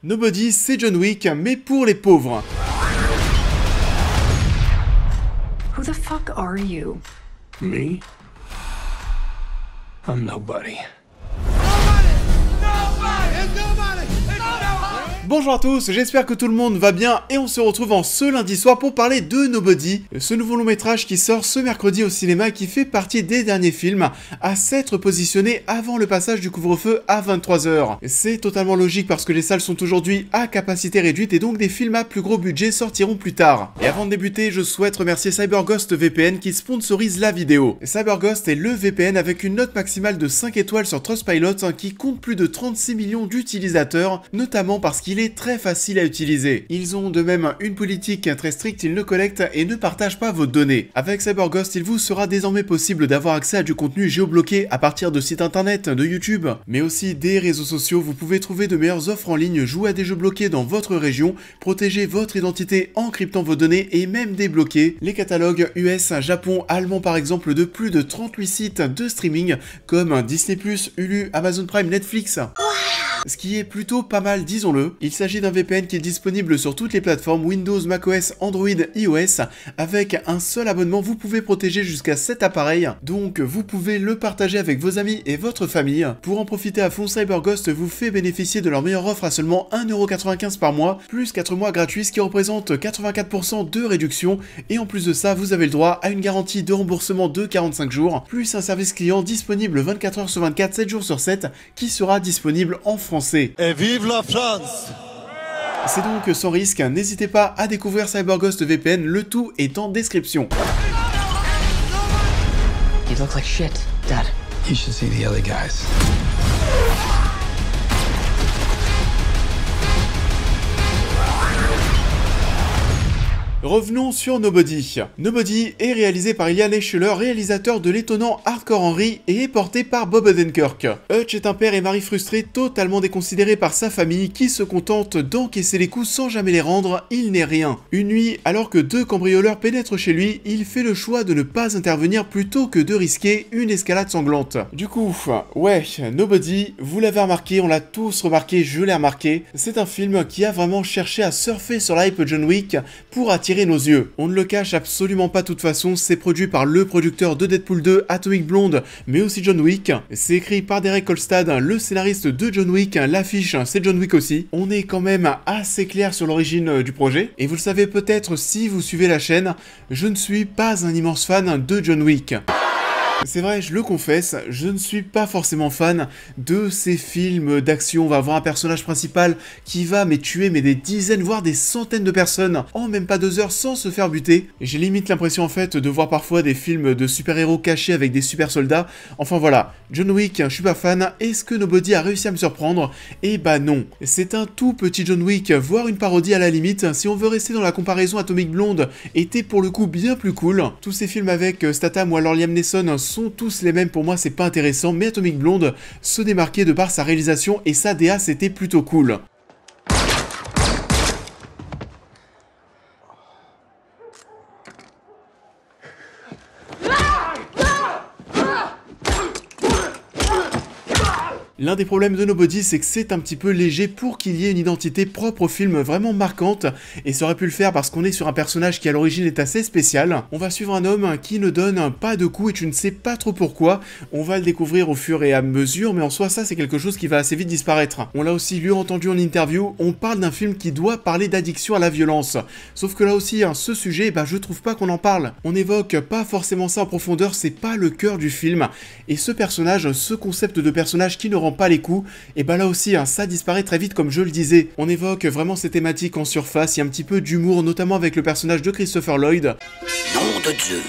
Nobody, c'est John Wick, mais pour les pauvres. Who the fuck are you? Me? I'm nobody. Bonjour à tous, j'espère que tout le monde va bien et on se retrouve en ce lundi soir pour parler de Nobody, ce nouveau long métrage qui sort ce mercredi au cinéma et qui fait partie des derniers films à s'être positionné avant le passage du couvre-feu à 23h. C'est totalement logique parce que les salles sont aujourd'hui à capacité réduite et donc des films à plus gros budget sortiront plus tard. Et avant de débuter, je souhaite remercier CyberGhost VPN qui sponsorise la vidéo. CyberGhost est le VPN avec une note maximale de 5 étoiles sur Trustpilot qui compte plus de 36 millions d'utilisateurs, notamment parce qu'il est très facile à utiliser. Ils ont de même une politique très stricte, ils ne collectent et ne partagent pas vos données. Avec CyberGhost, il vous sera désormais possible d'avoir accès à du contenu géobloqué à partir de sites internet, de YouTube, mais aussi des réseaux sociaux. Vous pouvez trouver de meilleures offres en ligne, jouer à des jeux bloqués dans votre région, protéger votre identité en cryptant vos données et même débloquer les catalogues US, Japon, allemand par exemple de plus de 38 sites de streaming comme Disney+, Hulu, Amazon Prime, Netflix. Ce qui est plutôt pas mal, disons-le. Il s'agit d'un VPN qui est disponible sur toutes les plateformes Windows, macOS, Android, iOS. Avec un seul abonnement, vous pouvez protéger jusqu'à 7 appareils. Donc, vous pouvez le partager avec vos amis et votre famille. Pour en profiter à fond, CyberGhost vous fait bénéficier de leur meilleure offre à seulement 1,95€ par mois, plus 4 mois gratuits, ce qui représente 84% de réduction. Et en plus de ça, vous avez le droit à une garantie de remboursement de 45 jours, plus un service client disponible 24h sur 24, 7 jours sur 7, qui sera disponible en français. Et vive la France! C'est donc sans risque, n'hésitez pas à découvrir CyberGhost VPN, le tout est en description. You look like shit, Dad. You should see the other guys. Revenons sur Nobody. Nobody est réalisé par Ian Eschler, réalisateur de l'étonnant Hardcore Henry et est porté par Bob Odenkirk. Hutch est un père et mari frustré, totalement déconsidéré par sa famille, qui se contente d'encaisser les coups sans jamais les rendre, il n'est rien. Une nuit, alors que deux cambrioleurs pénètrent chez lui, il fait le choix de ne pas intervenir plutôt que de risquer une escalade sanglante. Du coup, ouais, Nobody, vous l'avez remarqué, on l'a tous remarqué, je l'ai remarqué, c'est un film qui a vraiment cherché à surfer sur la hype John Wick pour attirer nos yeux. On ne le cache absolument pas de toute façon, c'est produit par le producteur de Deadpool 2, Atomic Blonde, mais aussi John Wick. C'est écrit par Derek Kolstad, le scénariste de John Wick, l'affiche c'est John Wick aussi. On est quand même assez clair sur l'origine du projet, et vous le savez peut-être si vous suivez la chaîne, je ne suis pas un immense fan de John Wick. C'est vrai, je le confesse, je ne suis pas forcément fan de ces films d'action. On va avoir un personnage principal qui va tuer des dizaines voire des centaines de personnes en même pas 2 heures sans se faire buter. J'ai limite l'impression en fait de voir parfois des films de super-héros cachés avec des super soldats. Enfin voilà, John Wick, je suis pas fan. Est-ce que Nobody a réussi à me surprendre? Eh bah non. C'est un tout petit John Wick, voire une parodie à la limite. Si on veut rester dans la comparaison, Atomic Blonde était pour le coup bien plus cool. Tous ces films avec Statham ou alors Liam Neeson sont tous les mêmes, pour moi c'est pas intéressant, mais Atomic Blonde se démarquait de par sa réalisation et sa DA, c'était plutôt cool. L'un des problèmes de Nobody, c'est que c'est un petit peu léger pour qu'il y ait une identité propre au film vraiment marquante, et ça aurait pu le faire parce qu'on est sur un personnage qui à l'origine est assez spécial. On va suivre un homme qui ne donne pas de coups et tu ne sais pas trop pourquoi, on va le découvrir au fur et à mesure, mais en soi ça c'est quelque chose qui va assez vite disparaître. On l'a aussi lu entendu en interview, on parle d'un film qui doit parler d'addiction à la violence, sauf que là aussi ce sujet, je trouve pas qu'on en parle. On évoque pas forcément ça en profondeur, c'est pas le cœur du film, et ce personnage, ce concept de personnage qui ne rend pas les coups, et là aussi ça disparaît très vite comme je le disais. On évoque vraiment ces thématiques en surface, il y a un petit peu d'humour notamment avec le personnage de Christopher Lloyd. Nom de Zeus!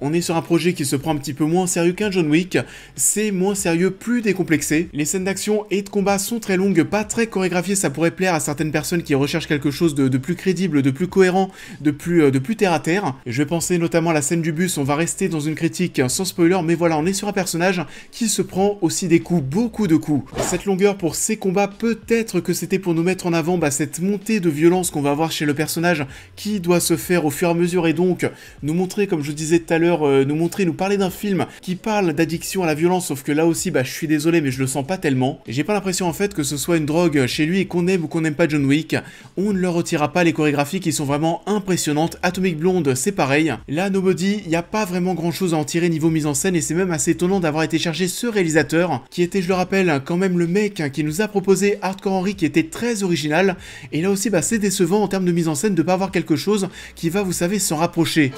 On est sur un projet qui se prend un petit peu moins sérieux qu'un John Wick, c'est moins sérieux, plus décomplexé. Les scènes d'action et de combat sont très longues, pas très chorégraphiées, ça pourrait plaire à certaines personnes qui recherchent quelque chose de plus crédible, de plus cohérent, de plus terre à terre. Je vais penser notamment à la scène du bus, on va rester dans une critique sans spoiler, mais voilà, on est sur un personnage qui se prend aussi des coups, beaucoup de coups. Cette longueur pour ces combats, peut-être que c'était pour nous mettre en avant cette montée de violence qu'on va avoir chez le personnage qui doit se faire au fur et à mesure et donc nous montrer, comme je disais tout à l'heure, l'heure nous parler d'un film qui parle d'addiction à la violence, sauf que là aussi, je suis désolé, mais je le sens pas tellement. Et j'ai pas l'impression en fait que ce soit une drogue chez lui et qu'on aime ou qu'on n'aime pas John Wick. On ne leur retirera pas les chorégraphies qui sont vraiment impressionnantes. Atomic Blonde, c'est pareil. Là, Nobody, il n'y a pas vraiment grand chose à en tirer niveau mise en scène et c'est même assez étonnant d'avoir été chercher ce réalisateur qui était, je le rappelle, quand même le mec qui nous a proposé Hardcore Henry qui était très original. Et là aussi, c'est décevant en termes de mise en scène de pas avoir quelque chose qui va, vous savez, s'en rapprocher.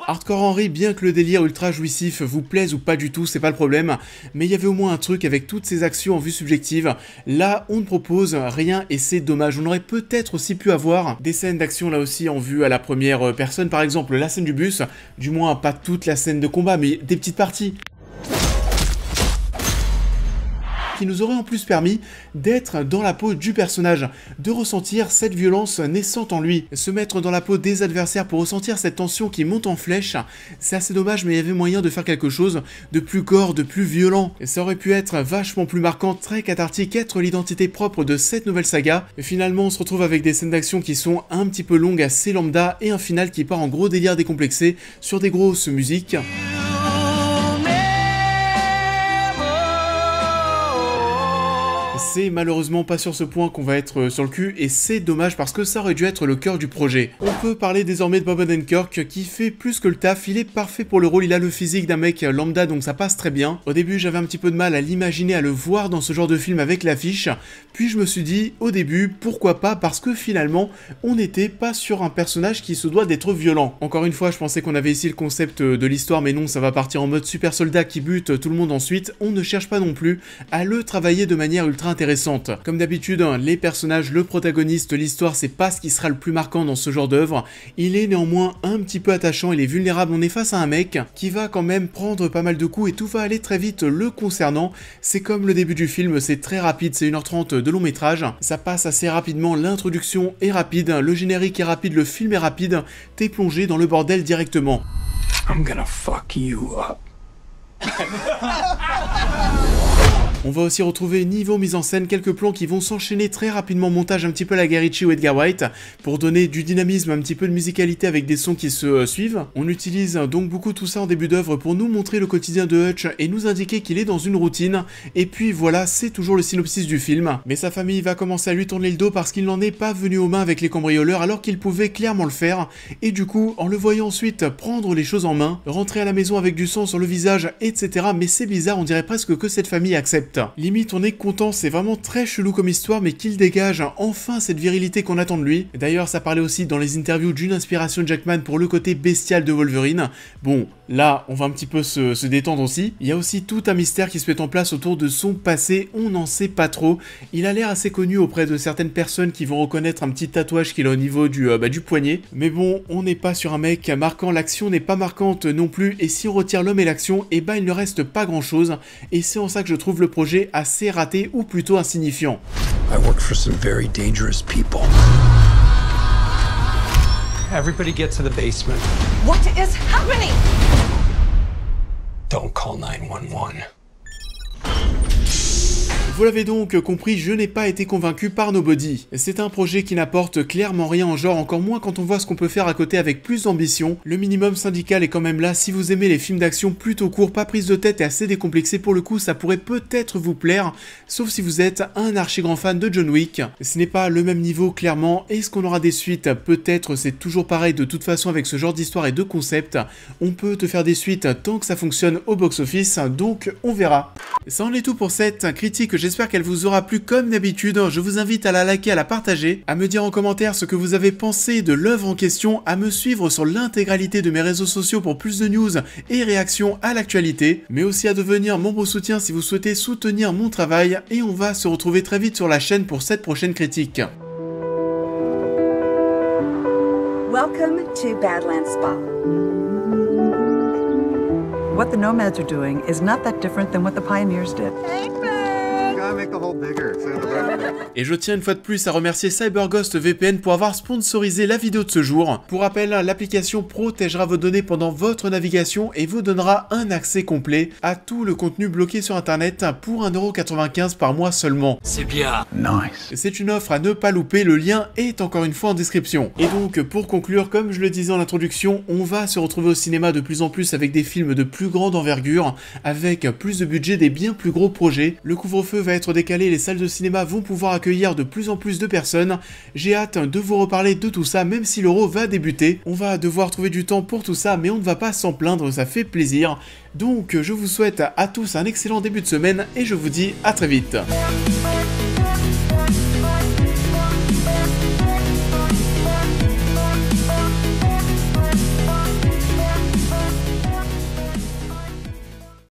Hardcore Henry, bien que le délire ultra jouissif vous plaise ou pas du tout, c'est pas le problème, mais il y avait au moins un truc avec toutes ces actions en vue subjective. Là, on ne propose rien et c'est dommage. On aurait peut-être aussi pu avoir des scènes d'action là aussi en vue à la première personne, par exemple la scène du bus, du moins pas toute la scène de combat, mais des petites parties. Qui nous aurait en plus permis d'être dans la peau du personnage, de ressentir cette violence naissante en lui, se mettre dans la peau des adversaires pour ressentir cette tension qui monte en flèche. C'est assez dommage, mais il y avait moyen de faire quelque chose de plus gore, de plus violent. Et ça aurait pu être vachement plus marquant, très cathartique, être l'identité propre de cette nouvelle saga. Et finalement, on se retrouve avec des scènes d'action qui sont un petit peu longues, assez lambda, et un final qui part en gros délire décomplexé sur des grosses musiques. C'est malheureusement pas sur ce point qu'on va être sur le cul et c'est dommage parce que ça aurait dû être le cœur du projet. On peut parler désormais de Bob Odenkirk qui fait plus que le taf, il est parfait pour le rôle, il a le physique d'un mec lambda donc ça passe très bien. Au début j'avais un petit peu de mal à l'imaginer, à le voir dans ce genre de film avec l'affiche, puis je me suis dit au début pourquoi pas parce que finalement on n'était pas sur un personnage qui se doit d'être violent. Encore une fois je pensais qu'on avait ici le concept de l'histoire mais non ça va partir en mode super soldat qui bute tout le monde ensuite, on ne cherche pas non plus à le travailler de manière ultra intéressante. Comme d'habitude, les personnages, le protagoniste, l'histoire, c'est pas ce qui sera le plus marquant dans ce genre d'œuvre. Il est néanmoins un petit peu attachant, il est vulnérable, on est face à un mec qui va quand même prendre pas mal de coups et tout va aller très vite le concernant. C'est comme le début du film, c'est très rapide, c'est 1h30 de long métrage. Ça passe assez rapidement, l'introduction est rapide, le générique est rapide, le film est rapide, t'es plongé dans le bordel directement. I'm gonna fuck you up. On va aussi retrouver niveau mise en scène quelques plans qui vont s'enchaîner très rapidement, montage un petit peu à la Guy Ritchie ou Edgar Wright, pour donner du dynamisme, un petit peu de musicalité avec des sons qui se suivent. On utilise donc beaucoup tout ça en début d'œuvre pour nous montrer le quotidien de Hutch et nous indiquer qu'il est dans une routine, et puis voilà, c'est toujours le synopsis du film. Mais sa famille va commencer à lui tourner le dos parce qu'il n'en est pas venu aux mains avec les cambrioleurs alors qu'il pouvait clairement le faire, et du coup, en le voyant ensuite prendre les choses en main, rentrer à la maison avec du sang sur le visage, etc. Mais c'est bizarre, on dirait presque que cette famille accepte. Limite on est content, c'est vraiment très chelou comme histoire mais qu'il dégage enfin cette virilité qu'on attend de lui. D'ailleurs ça parlait aussi dans les interviews d'une inspiration Jackman pour le côté bestial de Wolverine. Bon, là on va un petit peu se détendre aussi. Il y a aussi tout un mystère qui se met en place autour de son passé, on n'en sait pas trop. Il a l'air assez connu auprès de certaines personnes qui vont reconnaître un petit tatouage qu'il a au niveau du poignet. Mais bon, on n'est pas sur un mec marquant, l'action n'est pas marquante non plus et si on retire l'homme et l'action, et il ne reste pas grand chose. Et c'est en ça que je trouve le projet assez raté ou plutôt insignifiant. I work for some very dangerous people. Everybody get to the basement. What is happening? Don't call 911. Vous l'avez donc compris, je n'ai pas été convaincu par Nobody. C'est un projet qui n'apporte clairement rien en genre, encore moins quand on voit ce qu'on peut faire à côté avec plus d'ambition. Le minimum syndical est quand même là, si vous aimez les films d'action plutôt courts, pas prise de tête et assez décomplexés pour le coup, ça pourrait peut-être vous plaire, sauf si vous êtes un archi grand fan de John Wick. Ce n'est pas le même niveau clairement, est-ce qu'on aura des suites? Peut-être, c'est toujours pareil de toute façon avec ce genre d'histoire et de concept. On peut te faire des suites tant que ça fonctionne au box-office, donc on verra. Ça en est tout pour cette critique, j'espère qu'elle vous aura plu comme d'habitude. Je vous invite à la liker, à la partager, à me dire en commentaire ce que vous avez pensé de l'œuvre en question, à me suivre sur l'intégralité de mes réseaux sociaux pour plus de news et réactions à l'actualité, mais aussi à devenir membre soutien si vous souhaitez soutenir mon travail, et on va se retrouver très vite sur la chaîne pour cette prochaine critique. Welcome to Badlands Spa. What the Nomads are doing is not that different than what the Pioneers did. Gotta make the hole bigger. Et je tiens une fois de plus à remercier CyberGhost VPN pour avoir sponsorisé la vidéo de ce jour. Pour rappel, l'application protégera vos données pendant votre navigation et vous donnera un accès complet à tout le contenu bloqué sur internet pour 1,95 € par mois seulement. C'est bien. Nice. C'est une offre à ne pas louper, le lien est encore une fois en description. Et donc pour conclure, comme je le disais en introduction, on va se retrouver au cinéma de plus en plus avec des films de plus grande envergure, avec plus de budget, des bien plus gros projets. Le couvre-feu va être décalé, les salles de cinéma vont pouvoir accueillir de plus en plus de personnes. J'ai hâte de vous reparler de tout ça, même si l'Euro va débuter. On va devoir trouver du temps pour tout ça, mais on ne va pas s'en plaindre, ça fait plaisir. Donc je vous souhaite à tous un excellent début de semaine et je vous dis à très vite.